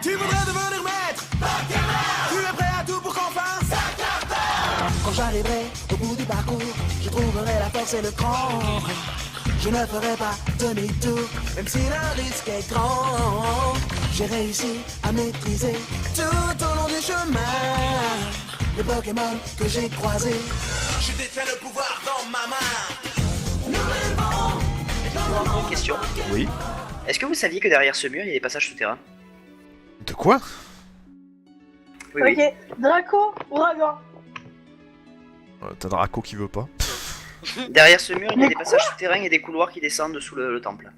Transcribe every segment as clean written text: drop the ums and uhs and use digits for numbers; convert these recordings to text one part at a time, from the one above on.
Tu voudrais devenir maître. Tu es prêt à tout pour qu'on fasse. Quand j'arriverai au bout du parcours, je trouverai la force et le cran. Je ne ferai pas demi-tour, même si le risque est grand. J'ai réussi à maîtriser tout au long du chemin les Pokémon que j'ai croisés. Je détiens le pouvoir dans ma main. Une question. Oui. Est-ce que vous saviez que derrière ce mur, il y a des passages souterrains? De quoi? Oui, oui. Ok, Draco, Ouragan. T'as Draco qui veut pas. Derrière ce mur, il y a des passages souterrains et des couloirs qui descendent sous le temple.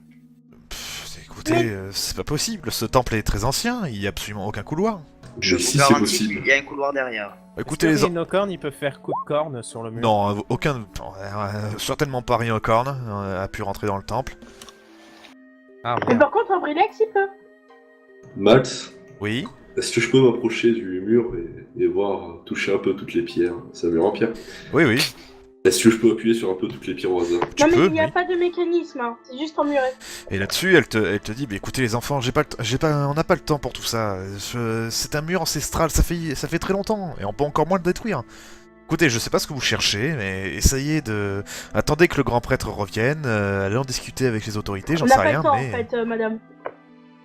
Écoutez, c'est pas possible, ce temple est très ancien, il y a absolument aucun couloir. Je Mais vous si c'est garantis possible. qu'il y a un couloir derrière. Écoutez Est-ce les que en... Rhinocorn, il peut faire coup de corne sur le mur? Non, aucun... certainement pas Rhinocorn a pu rentrer dans le temple. Ah, Mais merde. par contre, un Brilex, il peut. Max, Oui. est-ce que je peux m'approcher du mur et voir, toucher un peu toutes les pierres? C'est un mur en pierre. Oui, oui. Est-ce que je peux appuyer sur un peu toutes les pierres au hasard? Tu Non, mais peux, il n'y a oui. pas de mécanisme, hein. C'est juste emmuré. Et là-dessus, elle te dit, bah, écoutez les enfants, on n'a pas le temps pour tout ça. C'est un mur ancestral, ça fait très longtemps, et on peut encore moins le détruire. Écoutez, je sais pas ce que vous cherchez, mais essayez de... Attendez que le grand prêtre revienne, allez en discuter avec les autorités, j'en On sais n'a pas rien, le temps, mais... en fait, madame.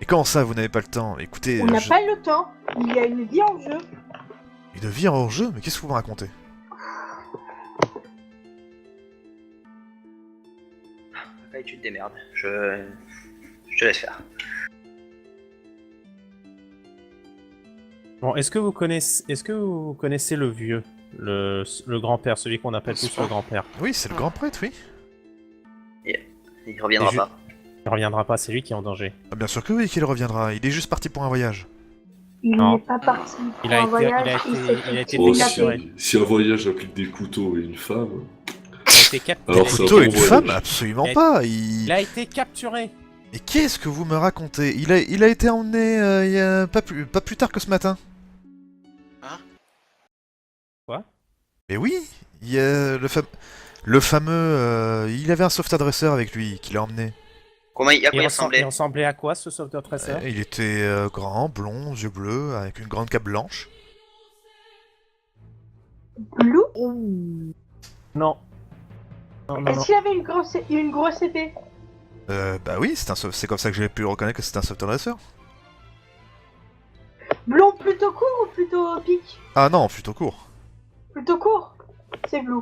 Et comment ça, vous n'avez pas le temps? Écoutez, On n'a pas le temps. Il y a une vie en jeu. Une vie en hors-jeu? Mais qu'est-ce que vous me racontez? Là, tu te démerdes. Je te laisse faire. Bon, est-ce que vous connaissez le vieux, le grand-père, celui qu'on appelle tous le grand-père? Oui, c'est le grand prêtre, oui. Il reviendra Et pas. Il reviendra pas, c'est lui qui est en danger. Ah, bien sûr que oui, qu'il reviendra, il est juste parti pour un voyage. Il Non. n'est pas parti pour Il a un été- voyage. il a été- s'est il a fait été Oh, kidnapper. si un voyage implique des couteaux et une femme... Il a été capturé. Alors, c'est un Couteau bon et une voyage. femme? Absolument Il a- pas, Il a été capturé. Et qu'est-ce que vous me racontez? Il a été emmené il y a pas plus tard que ce matin. Hein? Quoi? Mais oui, il y a le fameux... il avait un sauveteur-dresseur avec lui, qui l'a emmené. À quoi il Il ressemblait? ressemblait à quoi, ce sauveteur tresseur? Il était grand, blond, yeux bleus, avec une grande cape blanche. Blue. Non. Non, non, Est-ce non. qu'il avait une grosse épée? Bah oui, c'est comme ça que j'ai pu reconnaître que c'était un sauveteur-dresseur. Blond plutôt court ou plutôt pique? Ah non, plutôt court. Plutôt court. C'est Blue.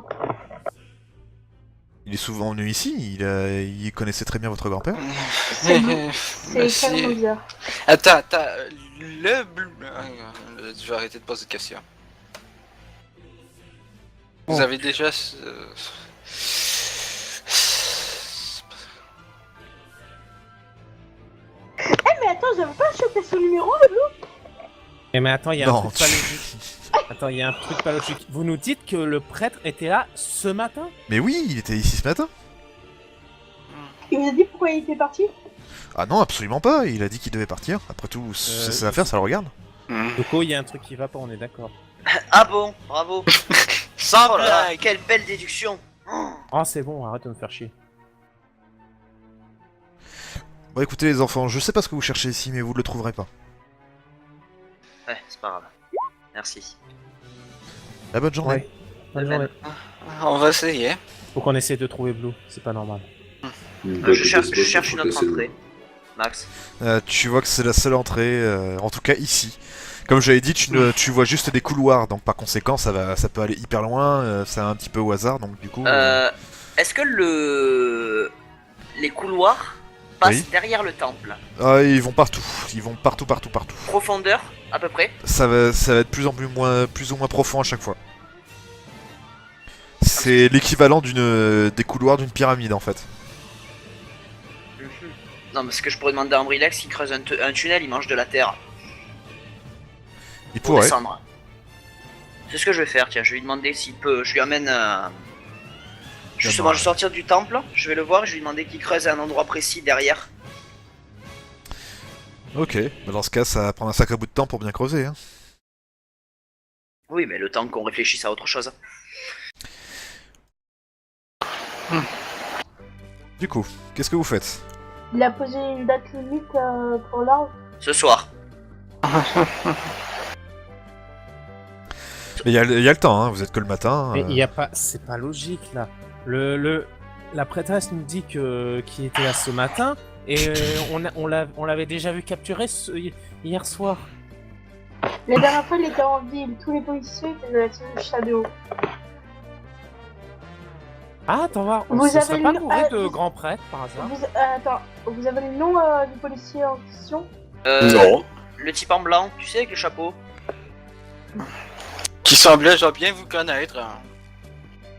Il est souvent venu ici, il connaissait très bien votre grand-père. C'est Blue. C'est tellement bizarre. Attends, le bleu... Je vais arrêter de poser de questions. Vous Oh. avez déjà... Mais attends, j'avais pas chopé son numéro, Blue? Mais attends, il y a un Non, truc pas logique. Attends, il y a un truc pas logique. Vous nous dites que le prêtre était là ce matin? Mais oui, il était ici ce matin. Il vous a dit pourquoi il était parti? Ah non, absolument pas, il a dit qu'il devait partir. Après tout, c'est ses affaires, ça le regarde. Coco, il y a un truc qui va pas, on est d'accord. Ah bon, bravo. Sans Oh là là, blague! quelle belle déduction. Oh. Ah, c'est bon, arrête de me faire chier. Bon écoutez les enfants, je sais pas ce que vous cherchez ici, mais vous le trouverez pas. Ouais, c'est pas grave. Merci. La bonne journée. Ouais. Bonne journée. On va essayer. Faut qu'on essaie de trouver Blue, c'est pas normal. Je cherche une autre entrée. Max. Tu vois que c'est la seule entrée, en tout cas ici. Comme j'avais dit, tu vois juste des couloirs, donc par conséquent ça peut aller hyper loin, c'est un petit peu au hasard, donc du coup... Est-ce que les couloirs passent Oui. derrière le temple? ils vont partout, partout. Profondeur, à peu près? Ça va être plus ou moins profond à chaque fois. C'est l'équivalent des couloirs d'une pyramide en fait. Non, parce que je pourrais demander à Ambrilex qui creuse un tunnel, il mange de la terre Il pour pourrait. descendre. C'est ce que je vais faire, tiens, je vais lui demander s'il peut. Je lui amène. Justement, je vais sortir du temple, je vais le voir et je vais lui demander qu'il creuse à un endroit précis derrière. Ok, bah dans ce cas ça va prendre un sacré bout de temps pour bien creuser. Hein. Oui, mais le temps qu'on réfléchisse à autre chose. Du coup, qu'est-ce que vous faites? Il a posé une date limite pour l'ordre. Ce soir. Mais il y a le temps, hein, vous êtes que le matin. Mais il y a pas, c'est pas logique là. La prêtresse nous dit qu'il était là ce matin et on l'avait déjà vu capturer hier soir. La dernière fois, il était en ville. Tous les policiers étaient de la team Shadow. Ah, attends voir. Vous Ça serait avez pas le- bourré de grand prêtre par hasard? Attends, vous avez le nom du policier en question? Non. Le type en blanc, tu sais, avec le chapeau. Qui semblait genre bien vous connaître. Hein.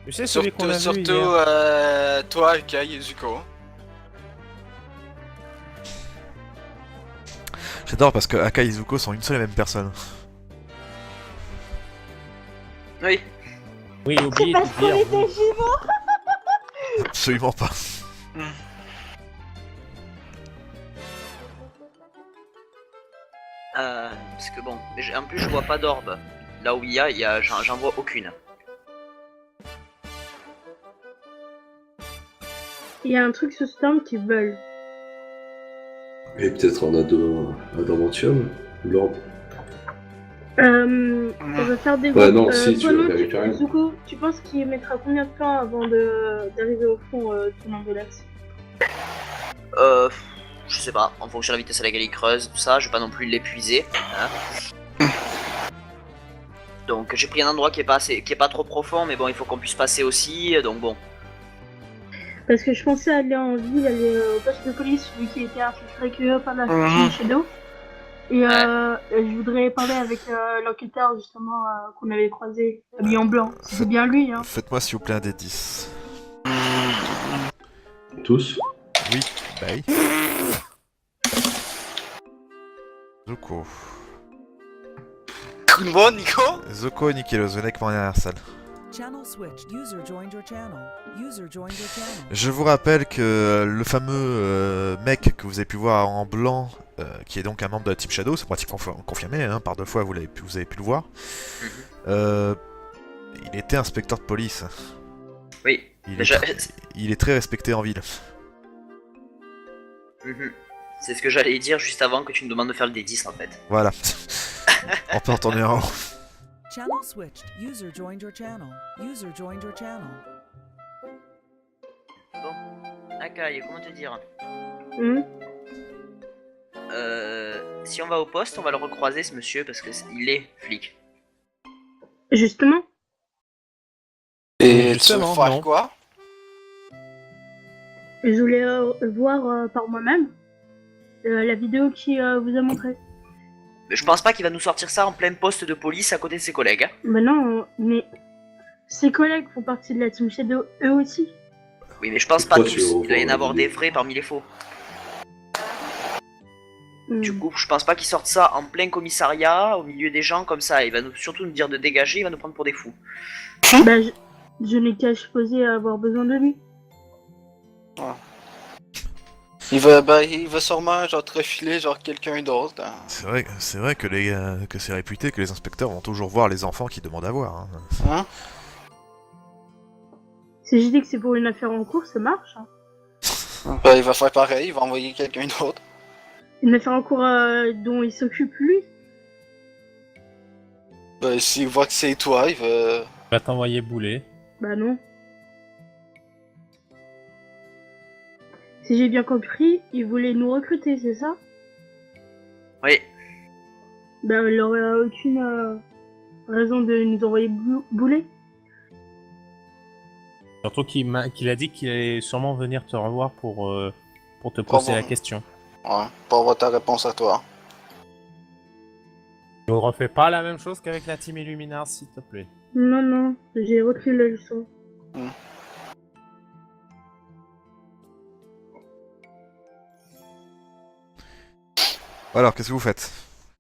Tu sais celui qu'on a vu Surtout hier. toi, Kai et Zuko. J'adore parce que Aka et Zuko sont une seule et même personne. Oui. Oui, C'est oubliez parce de qu'on dire. était jumeaux. Absolument pas. Parce que bon, en plus je vois pas d'orbe. Là où il y a j'en vois aucune. Il y a un truc sur Storm qui vole. Et peut-être en adamantium, l'orbe. On va faire des Ouais, groupes. non, si, tu Polo, vas vérifier rien. Zuko, tu penses qu'il mettra combien de temps avant d'arriver au fond de ton angle d'axe? Je sais pas, en fonction de la vitesse à laquelle il creuse, tout ça, je vais pas non plus l'épuiser. Hein. Donc j'ai pris un endroit qui est pas trop profond, mais bon, il faut qu'on puisse passer aussi, donc bon. Parce que je pensais aller en ville, aller au poste de police, vu qu'il était infiltré que par la team Shadow. Et je voudrais parler avec l'enquêteur justement qu'on avait croisé, habillé en blanc. C'est bien lui, hein. Faites-moi s'il vous plaît un des 10. Tous. Oui, bye. Zuko. Coup de moi, Nico. Zuko et Nikelo, venez avec moi dans la salle. Channel switched. User joined your channel. User joined your channel. Je vous rappelle que le fameux mec que vous avez pu voir en blanc, qui est donc un membre de la Team Shadow, c'est pratiquement confirmé, hein, par 2 fois vous avez pu le voir. Il était inspecteur de police. Oui. Il est très respecté en ville. C'est ce que j'allais dire juste avant que tu me demandes de faire le D10 en fait. Voilà. On peut entendre un. Channel switched. User joined your channel. User joined your channel. Bon, Akai, comment te dire? Si on va au poste, on va le recroiser ce monsieur parce que il est flic. Justement. Et tu veux Justement, faire non. quoi? Je voulais voir par moi-même la vidéo qui vous a montré. Mais je pense pas qu'il va nous sortir ça en plein poste de police à côté de ses collègues. Hein. Bah non, mais ses collègues font partie de la Team Shadow eux aussi. Oui, mais je pense pas Pourquoi tu tous. veux Il doit y en revoir avoir la des vidéo vrais parmi les faux. Hmm. Du coup, je pense pas qu'il sorte ça en plein commissariat, au milieu des gens comme ça. Il va surtout nous dire de dégager, il va nous prendre pour des fous. Bah, je n'ai qu'à supposer avoir besoin de lui. Il va sûrement genre te refiler genre quelqu'un d'autre. Hein. C'est vrai que c'est réputé que les inspecteurs vont toujours voir les enfants qu'ils demandent à voir. Hein. Hein? Si je dis que c'est pour une affaire en cours, ça marche. Hein. Il va faire pareil, il va envoyer quelqu'un d'autre. Une affaire en cours dont il s'occupe lui. S'il voit que c'est toi, il va... Il va t'envoyer bouler. Bah non. Si j'ai bien compris, il voulait nous recruter, c'est ça? Oui. Bah il aurait aucune raison de nous envoyer bouler. Surtout qu'il a dit qu'il allait sûrement venir te revoir pour te poser la question. Ouais, pour avoir ta réponse à toi. Ne refais pas la même chose qu'avec la team Illuminar, s'il te plaît. Non, non, j'ai retenu la leçon. Alors, qu'est-ce que vous faites?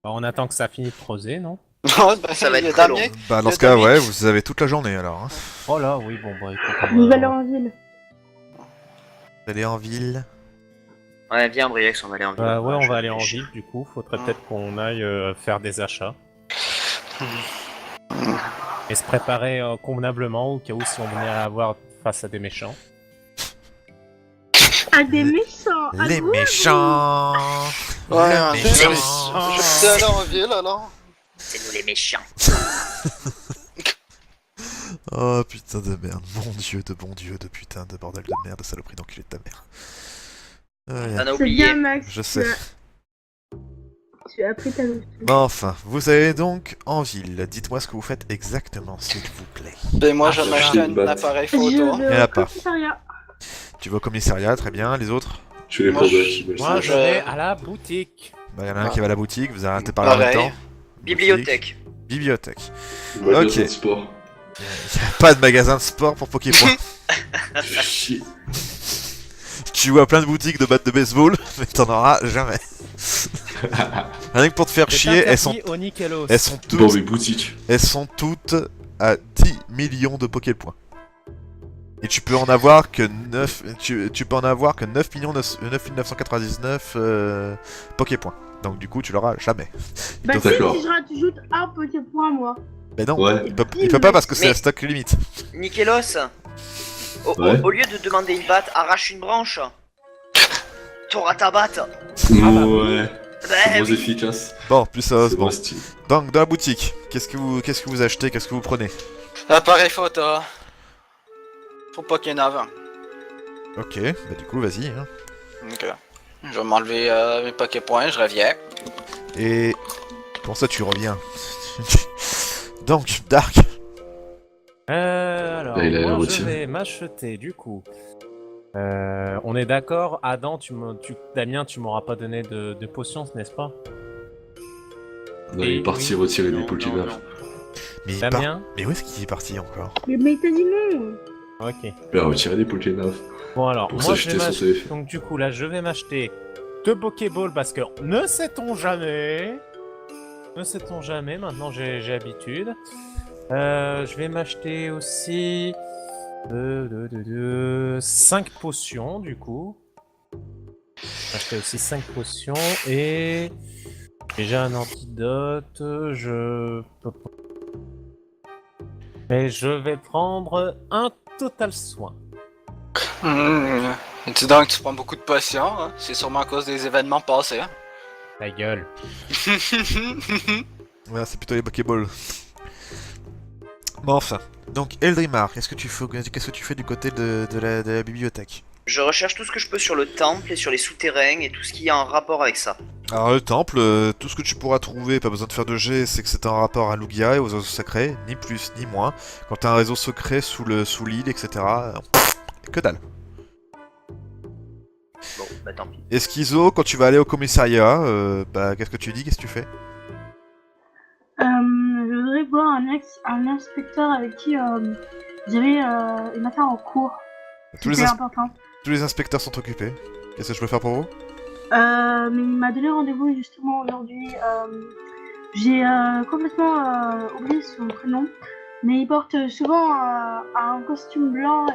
Bah, on attend que ça finisse de creuser, non? Ça va il y a être très Damien. long. Bah, dans ce cas, ouais, vous avez toute la journée alors. Hein. Oh là, oui, bon, bah écoute. Vous allez en ville. Vous allez en ville. Ouais, viens, Briex, on va aller en ville. Bah ouais, on Je va aller en réfléchis. ville, du coup. Faudrait peut-être qu'on aille faire des achats. Et se préparer convenablement au cas où si on venait à avoir face à des méchants. Ah, des méchants! Les méchants. Ouais, Le méchant. je suis allé en ville alors. C'est nous les méchants. Oh putain de merde, mon dieu, de putain de bordel de merde, de saloperie d'enculé de ta mère. T'en as C'est oublié. bien, Max. Je sais. Tu as appris ta leçon. Mais enfin, vous allez donc en ville. Dites-moi ce que vous faites exactement, s'il vous plaît. Ben moi je j'ai m'achetais acheté une un batte. appareil Je photo. Il y en a vais pas. au commissariat. Tu vas au commissariat, très bien. Les autres? Tu les Moi, combats je- qui veulent Moi, ça. je vais à la boutique. Bah, y en a un qui va à la boutique, vous arrêtez de parler en même Pareil. temps. Bibliothèque. Bibliothèque. Magasin Ok. de sport. Pas de magasin de sport pour Pokémon. Fais chier. Tu vois plein de boutiques de battes de baseball, mais t'en auras jamais. Rien que pour te faire C'est chier, interdit au Nickelos. elles sont Bon, toutes, mais boutique. elles sont toutes à 10 millions de Poképoints. Et tu peux en avoir que 9, tu peux en avoir que 9 999 Poképoints. Donc du coup, tu l'auras jamais. Bah si, D'accord. si je rajoute un Poképoint, moi. Mais non, Ouais. il peut pas parce que c'est Mais- la stock limite. Nickelos, Ouais. au lieu de demander une batte, arrache une branche. T'auras ta batte. Ouais. Bah, C'est moins oui. efficace. Bon, plus ça, C'est bon. moins stylé. Donc dans la boutique, qu'est-ce que vous achetez, qu'est-ce que vous prenez? Appareil photo. Pour Pokénov. Ok, bah du coup, vas-y. Hein. Ok. Je vais m'enlever mes Poképoints, je reviens. Et pour ça, tu reviens. Donc, Dark. Alors, Là, il a la moi, je routine. vais m'acheter du coup. On est d'accord, Adam, Damien, tu m'auras pas donné de potions, n'est-ce pas? Non, il est parti retirer des Pokémon. Mais, il part- Damien? mais où est-ce qu'il est parti encore? Mais t'as dit non. Ok. Il a retiré des Pokémon. Bon alors, Pour moi je s'acheter vais son m'acheter. téléphone. Donc du coup là, je vais m'acheter 2 Pokéballs parce que ne sait-on jamais. Ne sait-on jamais. Maintenant j'ai habitude. Je vais m'acheter aussi 5 potions du coup. Acheter aussi 5 potions et déjà un antidote. Mais je vais prendre un total soin. Dis donc, tu prends beaucoup de potions, hein? C'est sûrement à cause des événements passés. Hein? Ta gueule. Ouais, c'est plutôt les Pokéballs. Bon, enfin. Donc, Eldrimar, qu'est-ce que tu fais du côté de la bibliothèque? Je recherche tout ce que je peux sur le temple et sur les souterrains et tout ce qui est en rapport avec ça. Alors, le temple, tout ce que tu pourras trouver, pas besoin de faire de jet, c'est que c'est un rapport à Lugia et aux oiseaux sacrés, ni plus ni moins. Quand t'as un réseau secret sous l'île, etc., que dalle. Bon, bah tant pis. Et Schizo, quand tu vas aller au commissariat, bah qu'est-ce que tu dis, qu'est-ce que tu fais? Je voudrais voir un inspecteur avec qui j'avais une affaire en cours. Tous les, C'était ins- important. tous les inspecteurs sont occupés. Qu'est-ce que je peux faire pour vous? Mais il m'a donné rendez-vous justement aujourd'hui. J'ai complètement oublié son prénom, mais il porte souvent un costume blanc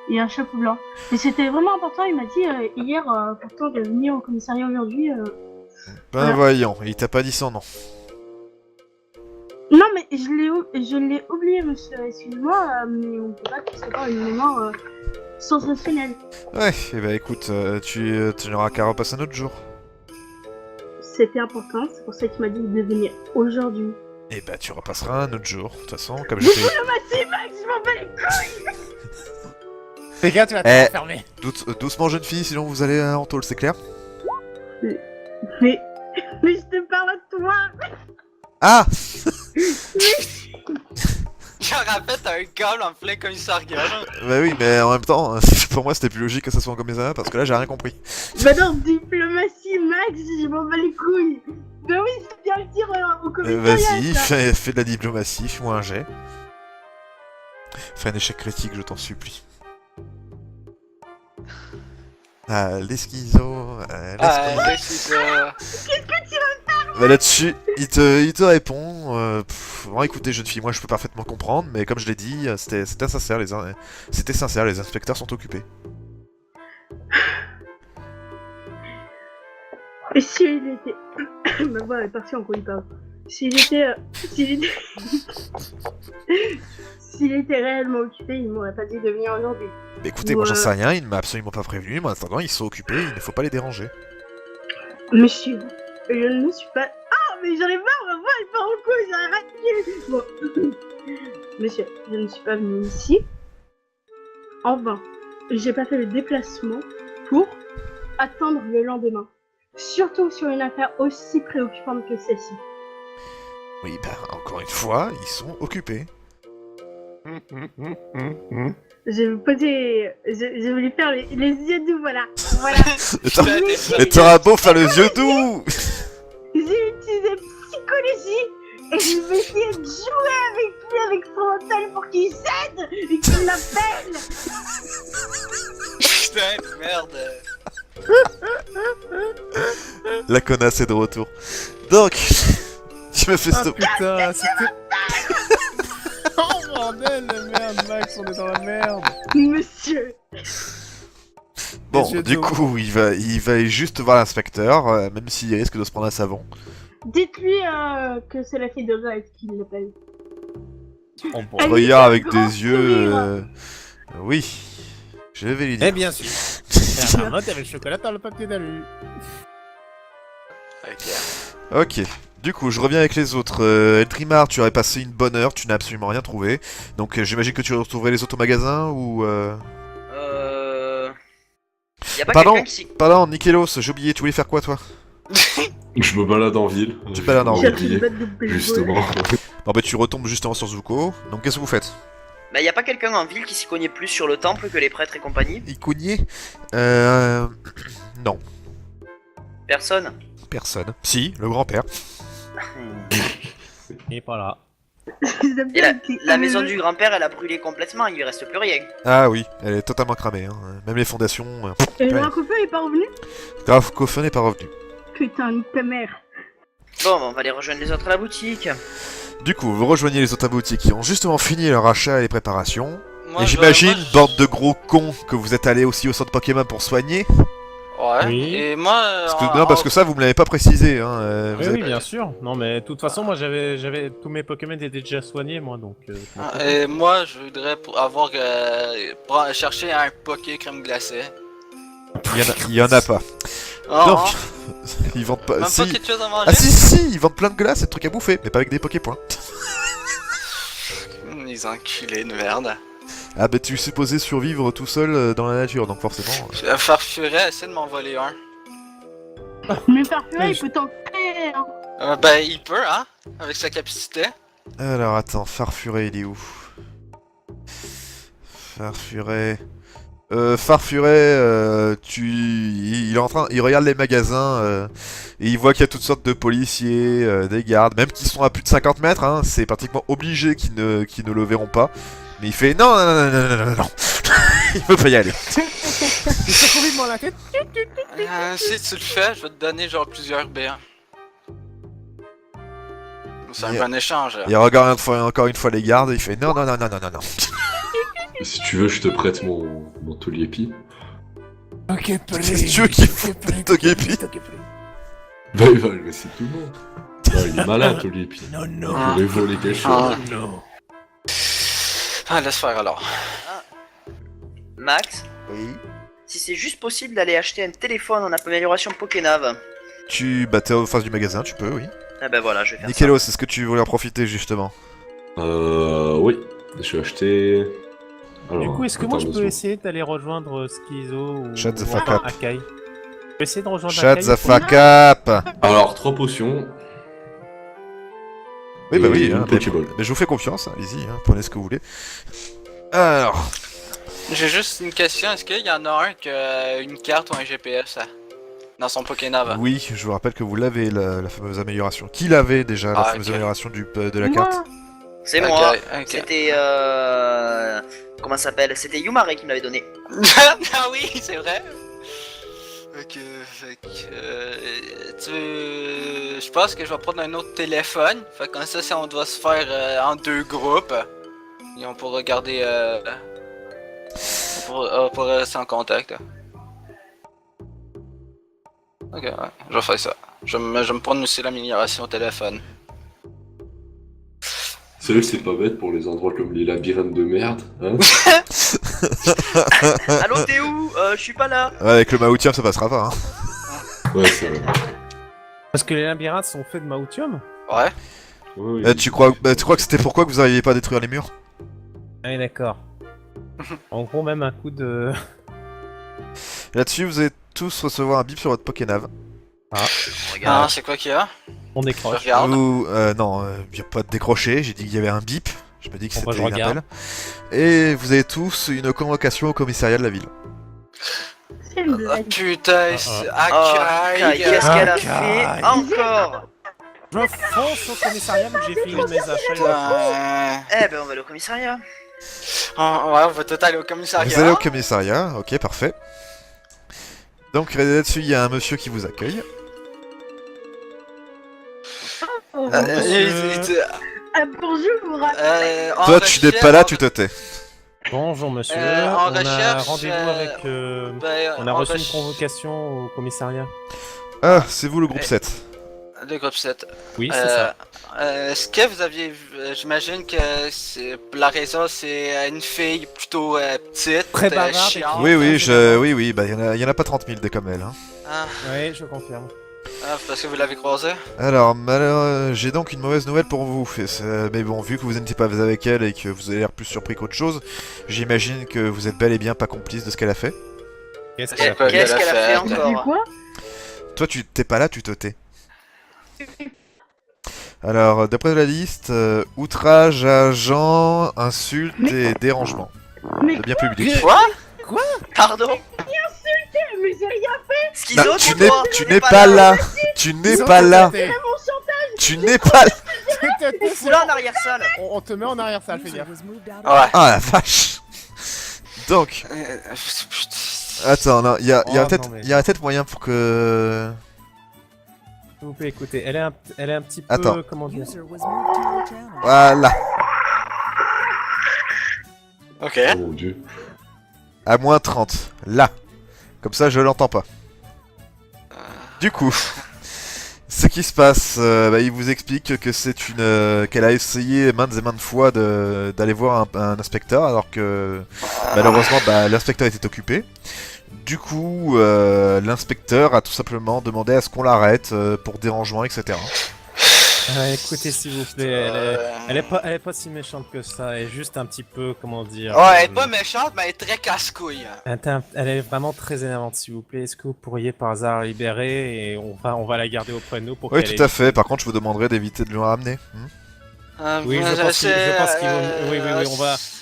et un chapeau blanc. Et c'était vraiment important, il m'a dit hier pourtant de venir au commissariat aujourd'hui. Ben Voilà. voyons, il t'a pas dit son nom. Non mais je l'ai oublié monsieur, excuse-moi, mais on peut pas tous avoir une mémoire sensationnelle. Ouais, et bah écoute, tu n'auras qu'à repasser un autre jour. C'était important, c'est pour ça qu'il m'a dit de venir aujourd'hui. Et bah tu repasseras un autre jour, de toute façon, comme j'ai fait... Diplomatie Max, je m'en bats les couilles. Fais gaffe, tu vas te Eh. fermer. Doucement jeune fille, sinon vous allez en tôle, c'est clair? Mais je te parle à toi. Ah! J'aurais fait un goal en plein commissariat. Bah oui, mais en même temps, pour moi c'était plus logique que ça soit en commissariat, parce que là j'ai rien compris. Bah non, diplomatie Max, je m'en bats les couilles. Bah oui, c'est bien le dire au commissariat. Vas-y, ça. fais de la diplomatie, fais-moi un jet. Fais un échec critique, je t'en supplie. Ah, les schizos... Ah, c'est ça. Bah là-dessus, il te répond. Bon, écoutez, jeune fille, moi je peux parfaitement comprendre, mais comme je l'ai dit, c'était sincère, c'était sincère, les inspecteurs sont occupés. Et s'il était... Ma voix est partie en quoi il parle. S'il était... S'il était réellement occupé, il m'aurait pas dit de venir aujourd'hui. Mais écoutez, moi j'en sais rien, il ne m'a absolument pas prévenu, mais en attendant, ils sont occupés, il ne faut pas les déranger. Monsieur, je ne suis pas... Ah, mais j'en ai marre, ma voix elle part en couille, j'ai arrêté. Bon. Monsieur, je ne suis pas venu ici en vain. J'ai pas fait le déplacement pour attendre le lendemain. Surtout sur une affaire aussi préoccupante que celle-ci. Oui, bah, encore une fois, ils sont occupés. J'ai voulu faire les yeux doux, voilà. Voilà. Et t'auras beau faire les yeux doux. J'ai utilisé psychologie et je vais essayer de jouer avec lui, avec son mental pour qu'il cède et qu'il l'appelle. Putain de merde. La connasse est de retour. Donc, je me fais Ah stopper. putain, c'était... Oh bordel de merde, Max, on est dans la merde. Monsieur. Bon, Les yeux du doux. coup, il va juste voir l'inspecteur, même s'il risque de se prendre un savon. Dites-lui que c'est la fille de Red qui l'appelle. On pourra- Elle lui Regarde fait avec un grand des yeux. sourire. Oui, je vais lui dire. Eh bien sûr. C'est un note avec chocolat dans le papier d'alu. Ok. Du coup, je reviens avec les autres. Eldrimar, tu aurais passé une bonne heure, tu n'as absolument rien trouvé. Donc, j'imagine que tu retrouverais les autres au magasin ou. Y a pas Pardon, quelqu'un qui... pardon, Nikelos, j'ai oublié, tu voulais faire quoi toi? Je me balade en ville. Tu te balades en J'ai ville. Cherche une oublié, batte de baseball. justement. Bon, bah, tu retombes justement sur Zuko. Donc, qu'est-ce que vous faites? Bah y a pas quelqu'un en ville qui s'y connaît plus sur le temple que les prêtres et compagnie? Ikunier Non, Personne? personne. Si, le grand-père. Il est pas là. J'aime Et bien que- la maison du grand-père elle a brûlé complètement, il lui reste plus rien. Ah oui, elle est totalement cramée. Hein. Même les fondations. Et le Ouais. Rakofeu est pas revenu? Grave, Coffin n'est pas revenu. Putain, nique ta mère. Bon, on va aller rejoindre les autres à la boutique. Du coup, vous rejoignez les autres boutiques qui ont justement fini leur achat et les préparations. Moi, et je- j'imagine, moi, je- bande de gros cons, que vous êtes allés aussi au centre Pokémon pour soigner. Ouais. Oui. Et moi. Parce que ça, vous me l'avez pas précisé. Hein. Vous Oui, avez- oui, bien sûr. Non, mais de toute façon, moi, j'avais tous mes Pokémon étaient déjà soignés, moi, donc. Et moi, je voudrais avoir chercher un Poké crème glacée. Il y en a pas. Oh, Donc, oh. ils vendent pas. Même Si. pas quelque chose à manger. Ah si, ils vendent plein de glace et de trucs à bouffer, mais pas avec des Poképoints. Les enculés de merde. Ah bah tu es supposé survivre tout seul dans la nature, donc forcément... Farfuret, essaie de m'en voler un. Mais Farfuret, il peut t'en créer, hein. Ben, il peut, hein, avec sa capacité. Alors attends, Farfuret il est où? Farfuret... Farfuret, il est en train, il regarde les magasins et il voit qu'il y a toutes sortes de policiers, des gardes, même qui sont à plus de 50 mètres, hein, c'est pratiquement obligé qu'ils ne le verront pas. Mais il fait non, non, non, non, non, non, non. Il peut pas y aller. Il s'est complètement la tête. Si tu le fais, je vais te donner genre plusieurs biens. C'est un Yeah. bon échange. Il regarde encore une fois les gardes et il fait non, non, non, non, non, non, non. Et si tu veux, je te prête mon Toliepi. Ok, Qu'est-ce que tu veux qu'il foute de Togepi? Bah, il va agresser tout le monde. Non, il est malade, Toliepi. Non, Il non. pourrait voler quelque chose. Ah. Non. Ah, laisse faire alors. Max, Oui. si c'est juste possible d'aller acheter un téléphone en amélioration Pokénav. Bah t'es en face du magasin, tu peux, oui. Ah ben voilà, je vais faire Nikelos, est-ce que tu voulais en profiter justement? Oui. Je vais acheter... Du Alors, coup, est-ce que moi je attends, peux deux essayer d'aller rejoindre Schizo ou Shut the ou fuck enfin up. Akai? Je peux essayer de rejoindre Shut Akai the fuck up! secondes. Alors, 3 potions. Oui, bah Et oui, une hein, Pokéball. mais je vous fais confiance, hein, allez-y, hein, prenez ce que vous voulez. Alors, J'ai juste une question, est-ce qu'il y en a un qui a une carte ou un GPS dans son Pokénav? oui, je vous rappelle que vous l'avez, la fameuse amélioration. Qui l'avait déjà, la Ah, fameuse ok. amélioration de la carte? Moi, C'est Ok, moi. ok. C'était comment ça s'appelle? C'était Yumare qui me l'avait donné. Ah oui, c'est vrai. Ok, fait que, je pense que je vais prendre un autre téléphone. Fait que comme ça, si on doit se faire en 2 groupes, et on pourra garder, on pourra rester en contact. Ok, ouais, je vais faire ça. Je vais me prendre aussi l'amélioration au téléphone. C'est vrai que c'est pas bête pour les endroits comme les labyrinthes de merde, hein. Allô, t'es où? Je suis pas là. Ouais, avec le Maoutien, ça passera pas, hein. Ouais, c'est vrai. Parce que les labyrinthes sont faits de maoutium. Ouais. Oui, Tu crois que c'était pourquoi que vous n'arriviez pas à détruire les murs? Ah oui, d'accord. En gros, même un coup de... Là-dessus, vous allez tous recevoir un bip sur votre Pokénav. Ah, Regarde. c'est quoi qu'il y a? On Je décroche. regarde. Non, y a pas de décroché, j'ai dit qu'il y avait un bip. Je me dis que Bon, bah, c'était je un regarde. appel. Et vous avez tous une convocation au commissariat de la ville. C'est une blague. Putain, c'est Oh, Akai. qu'est-ce qu'elle a Akai. fait encore? Je fonce au commissariat vu que j'ai fini mes achats. Putain. Eh ben, on va aller au commissariat. Ouais, on va tout aller au commissariat. Vous allez au commissariat, ok, parfait. Donc là-dessus, il y a un monsieur qui vous accueille. Oh, bonjour. Toi, tu n'es pas là, tu te tais. Bonjour monsieur, en on a recherche, rendez-vous avec... on a reçu une recherche convocation au commissariat. Ah, c'est vous le groupe 7. le groupe 7. Oui, c'est ça. Est-ce que vous aviez vu, j'imagine que la raison c'est une fille plutôt petite, Très bavarde et chiante. Oui, oui, bah il y en a pas 30 000 des comme elle. Hein. Ah, Oui, je confirme. parce que vous l'avez croisée. Alors, j'ai donc une mauvaise nouvelle pour vous. Mais bon, vu que vous n'étiez pas avec elle et que vous avez l'air plus surpris qu'autre chose, j'imagine que vous êtes bel et bien pas complice de ce qu'elle a fait. Qu'est-ce qu'elle qu'elle a a fait Qu'est-ce qu'elle a fait Du encore? quoi? Toi, tu t'es pas là, tu te tais. Alors, d'après la liste, outrage à agent, insulte et dérangement. Mais De bien public. Quoi? Pardon? mais j'ai rien fait. Schizo, Non, c'est toi? tu n'es pas là. Tu n'es pas là. Tu n'es pas là. Oula, en arrière-salle. On te met en arrière-salle, fais User gaffe. was moved out of Ouais. Ah la vache. Donc, attends, non, il y a Oh, non, peut-être mais- moyen pour que... S'il vous plaît, écoutez, elle est un petit peu... Attends. Comment dire? User was moved to your channel. Voilà. Ok. Oh mon dieu. À moins 30. Là. Comme ça, je l'entends pas. Du coup, ce qui se passe, il vous explique que c'est qu'elle a essayé maintes et maintes fois d'aller voir un inspecteur, alors que malheureusement, l'inspecteur était occupé. Du coup, l'inspecteur a tout simplement demandé à ce qu'on l'arrête pour dérangement, etc. Écoutez, s'il vous plaît, elle est pas si méchante que ça, elle est juste un petit peu, comment dire... Ouais, elle est pas méchante, mais elle est très casse-couille. Elle est vraiment très énervante, s'il vous plaît. Est-ce que vous pourriez par hasard la libérer et on va la garder auprès de nous pour Oui, qu'elle tout à fait. Par contre, je vous demanderai d'éviter de le ramener. Oui, je pense qu'il vaut... Oui,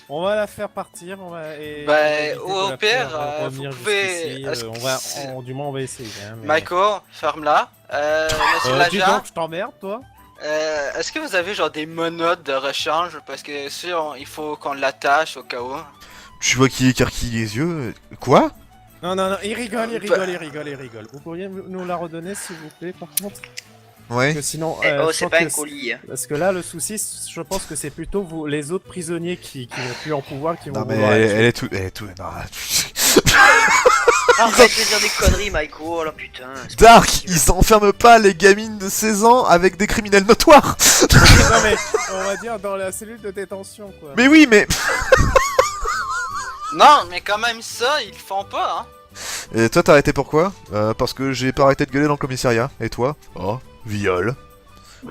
on va la faire partir, on va... Ben, on va au éviter de la pire, faire revenir vous pouvez- jusqu'ici, est-ce que du moins, on va essayer. Hein, mais... Michael, ferme-la. Monsieur dis l'agent, donc, je t'emmerde, toi. est-ce que vous avez genre des menottes de rechange? Parce que sûr, il faut qu'on l'attache au cas où. Tu vois qui écarquille les yeux. Quoi? Non, il rigole. Vous pourriez nous la redonner, s'il vous plaît, par contre? Ouais. Parce que sinon... Eh, oh, je c'est pense pas que un colis. Parce que là, le souci, je pense que c'est plutôt vous, les autres prisonniers qui n'ont plus en pouvoir qui vont Non mais vouloir la tuer. elle est tout... Non. Arrête de dire des conneries, Michael. Oh là putain. Dark, ils enferment pas les gamines de 16 ans avec des criminels notoires. Non mais, on va dire dans la cellule de détention, quoi. Mais oui, mais... Non, mais quand même ça, ils le font pas, hein. Et toi, t'as arrêté pourquoi? Parce que j'ai pas arrêté de gueuler dans le commissariat. Et toi? Oh, viol.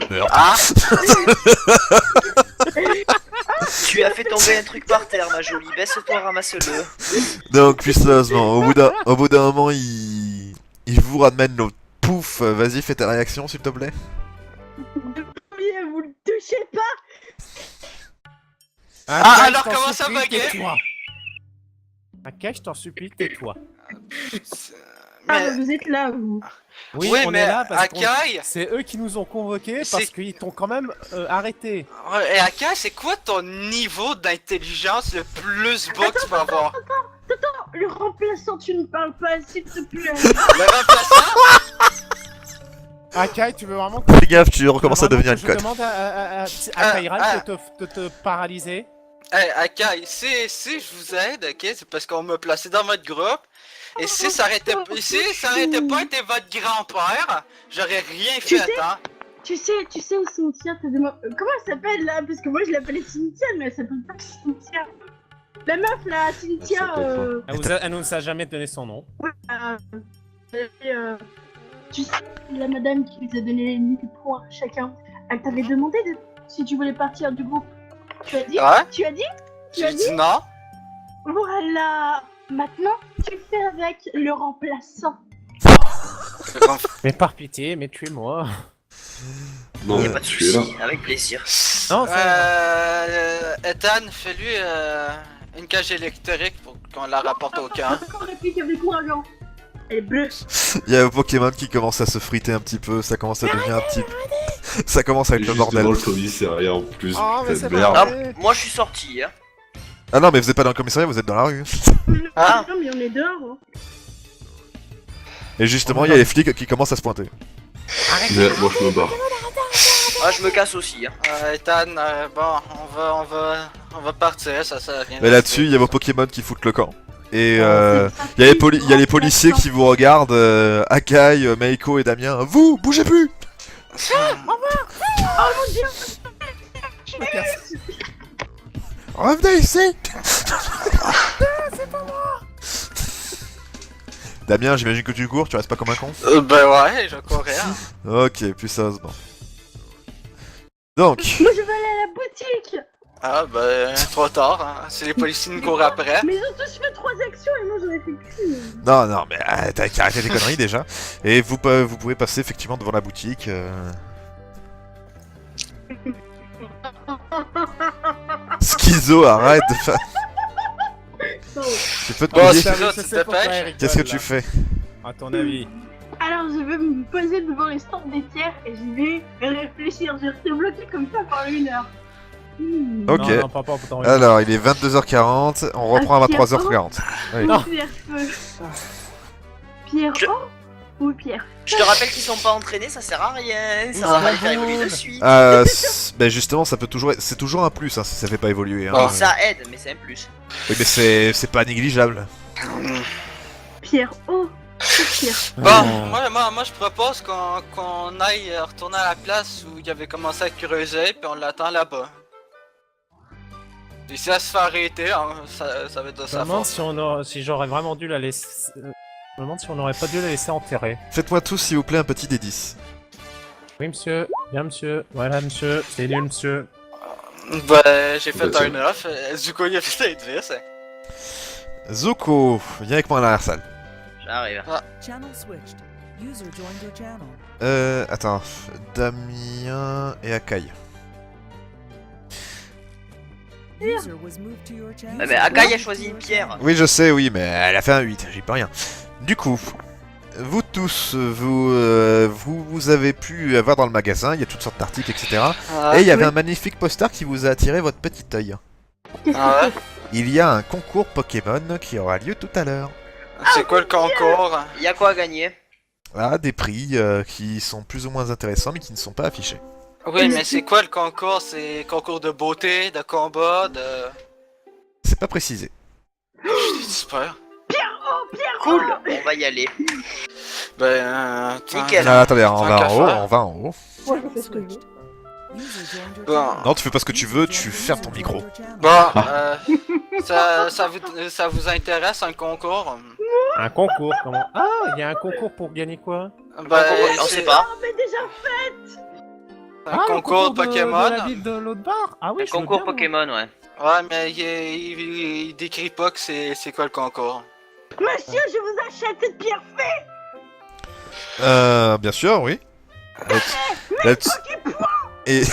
Meurtre. Ah, Tu as fait tomber un truc par terre, ma jolie. Baisse-toi, ramasse-le. Donc, plus sérieusement, au bout d'un moment, il vous ramène l'autre. Pouf, vas-y, fais ta réaction, s'il te plaît. Vous le touchez pas. Ah, alors comment ça va, gay? tais-toi. Ok, je t'en supplie, tais-toi. Ah, mais... vous êtes là, vous. Oui, Oui, on mais est là parce que Akai, c'est eux qui nous ont convoqués C'est- parce qu'ils t'ont quand même arrêté. et Akai, c'est quoi ton niveau d'intelligence le plus bas que tu peux avoir? Le remplaçant, tu ne parles pas, s'il te plaît. Le remplaçant? Akai, tu veux vraiment Fais gaffe, tu recommences à devenir une Je conne. demande à Kairan de te paralyser. Hey, Akai, si je vous aide, ok, c'est parce qu'on m'a placé dans votre groupe. Et si ça aurait été pas été votre grand-père, j'aurais rien Tu fait, sais- hein. Tu sais où Cynthia te demande... Comment elle s'appelle là? Parce que moi je l'appelais Cynthia, mais elle s'appelle pas Cynthia. La meuf là, Cynthia, Elle s'appelle Elle nous a jamais donné son nom. Tu sais, la madame qui nous a donné les 1000 points chacun, elle t'avait demandé si tu voulais partir du groupe. Tu as dit? Ouais? Tu as dit? Tu J'ai as dit? dit non. Voilà. Maintenant, tu fais avec le remplaçant. Mais par pitié, mais tuez-moi. Non, Y a pas de tu es là. soucis, avec plaisir. Non, Ethan, fais-lui une cage électrique pour qu'on la rapporte au camp. Encore réplique avec moi, Jean. Elle est bleue. Il y a Pokémon qui commence à se friter un petit peu, ça commence à devenir un petit... Ça commence à être le Juste bordel. devant le commissariat en plus, Oh, mais putain c'est de merde. pas Ah, vrai. moi je suis sorti, hein. Ah non, mais vous êtes pas dans le commissariat, vous êtes dans la rue. Ah. Non, mais on est dehors. Hein. Et justement, il y a les flics qui commencent à se pointer. Mais moi je me barre. Ah, je me casse aussi, hein. Ethan, bon, on va partir, ça sert à rien. Mais là-dessus, il y a vos Pokémon qui foutent le camp. Et C'est il y a pratique, les policiers qui vous regardent, Akai, Meiko et Damien. Vous, bougez plus! Revenez ici! Damien, j'imagine que tu cours, tu restes pas comme un con? Ben ouais, je courais. Hein. Ok, plus sérieusement. Donc, Moi, je veux aller à la boutique. Ah ben, trop tard, hein. Si les policiers nous courent après. Mais ils ont tous fait 3 actions et moi, j'en ai fait qu'une. non, mais t'as qu'à arrêter tes conneries déjà. Et vous pouvez passer effectivement devant la boutique. Schizo, arrête de faire... Bon. Tu peux te Bon, mouiller? ça- Je tu sais te pourquoi pêches? elle rigole, Qu'est-ce que tu là. fais? À ton avis. Alors, je vais me poser devant les stands des tiers et je vais réfléchir. J'ai resté bloqué comme ça pendant 1 heure. Ok. Non, non, pas pour ton Alors, il est 22h40, on reprend à 3h40. Oui. Non. Pierre Feu. Pierre Je- O ou Pierre? Je te rappelle qu'ils sont pas entraînés, ça sert à rien. Ça va pas les faire évoluer de suite. Ben justement, ça peut toujours être... C'est toujours un plus hein, si ça fait pas évoluer. Hein. Ah. Ça aide, mais c'est un plus. Oui, mais c'est pas négligeable. Pierre O. C'est Pierre. Bon, moi je propose qu'on aille retourner à la place où il avait commencé à creuser, puis on l'attend là-bas. Et si elle se fait arrêter, hein, ça va être de Je me sa demande faute. si j'aurais vraiment dû la laisser. Je me demande si on n'aurait pas dû la laisser enterrer. Faites-moi tous, s'il vous plaît, un petit D10. Oui, monsieur. Bien, monsieur. Voilà, monsieur. C'est lui, monsieur. Ben, j'ai fait Bah, un 9, du coup il a fait un 10. Zuko, viens avec moi à l'arrière-salle. J'arrive. Channel switched. User joined your channel. Attends. Damien et Akai. User was moved to your channel. Mais Akai a choisi une pierre. Oui, je sais, oui, mais elle a fait un 8, j'y peux rien. Du coup, vous tous, vous avez pu avoir dans le magasin, il y a toutes sortes d'articles, etc. Et il y avait un magnifique poster qui vous a attiré votre petit œil. Qu'est-ce Ah que ouais? Il y a un concours Pokémon qui aura lieu tout à l'heure. C'est quoi le concours? Y a quoi à gagner? Ah, des prix qui sont plus ou moins intéressants mais qui ne sont pas affichés. Oui, mais c'est quoi le concours? C'est concours de beauté, de combat, de... C'est pas précisé. Super. Cool, on va y aller. Ben, Nickel. Ah, attendez, on Tant va qu'à en haut, faire. on va en haut. Moi, je fais ce que je veux. User joined your Bon. channel. Non, tu fais pas ce que tu veux, tu fermes ton micro. Bon, ça vous intéresse un concours? Un concours, comment? Ah, il y a un concours pour gagner quoi? Ben, On c'est sait pas. Oh, mais déjà fait. un Ah, le concours de Pokémon. la ville de l'autre bar? Ah oui, Un je veux concours bien, moi. Pokémon, ouais. Ouais, mais il décrit pas que c'est quoi le concours. Monsieur, je vous achète cette pierre fée. Bien sûr, oui. Et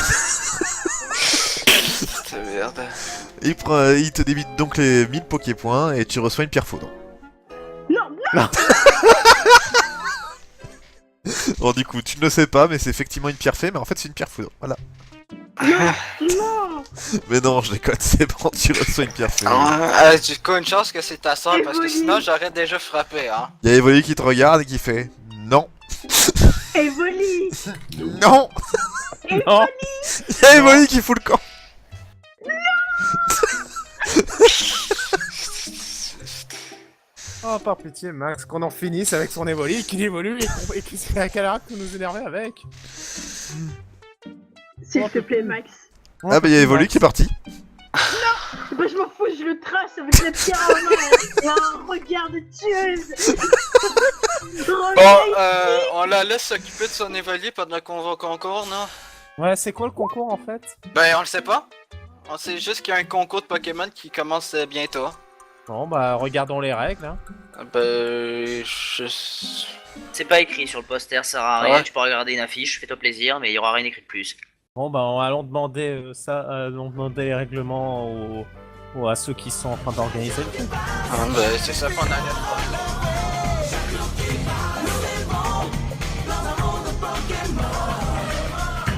C'est merde. il te débite donc les 1000 Poképoints et tu reçois une pierre foudre. Non, Bon, du coup, tu ne le sais pas, mais c'est effectivement une pierre fée, mais en fait, c'est une pierre foudre. Voilà. non. Mais non, je déconne, c'est bon, tu reçois une pierre fée. Du coup, une chance que c'est ta soeur, parce que Evoli. sinon j'aurais déjà frappé, hein. Il y a Evoli qui te regarde et qui fait non. Evoli. Non. Non. Il y a Evoli qui fout le camp. Oh, par pitié, Max, qu'on en finisse avec son évolu, qu'il évolue et qu'elle arrête de nous énerver avec. S'il te plaît, Max. Ah bah il y a Evoli qui est parti. Bah, je m'en fous, je le trace avec la pierre en main et un regard de tueuse. Bon, on la laisse s'occuper de son évalier pendant qu'on va au concours, non? Ouais, c'est quoi le concours en fait? Ben, on le sait pas. On sait juste qu'il y a un concours de Pokémon qui commence bientôt. Bon, bah, regardons les règles. Hein. Ben, C'est pas écrit sur le poster, ça sert à rien. Ouais. Tu peux regarder une affiche, fais-toi plaisir, mais il y aura rien écrit de plus. Bon, bah, allons demander allons demander les règlements à ceux qui sont en train d'organiser le truc. Ben, c'est ça qu'on allait faire.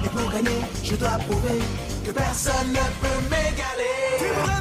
Et pour gagner, je dois prouver que personne ne peut m'égaler. Tu voudrais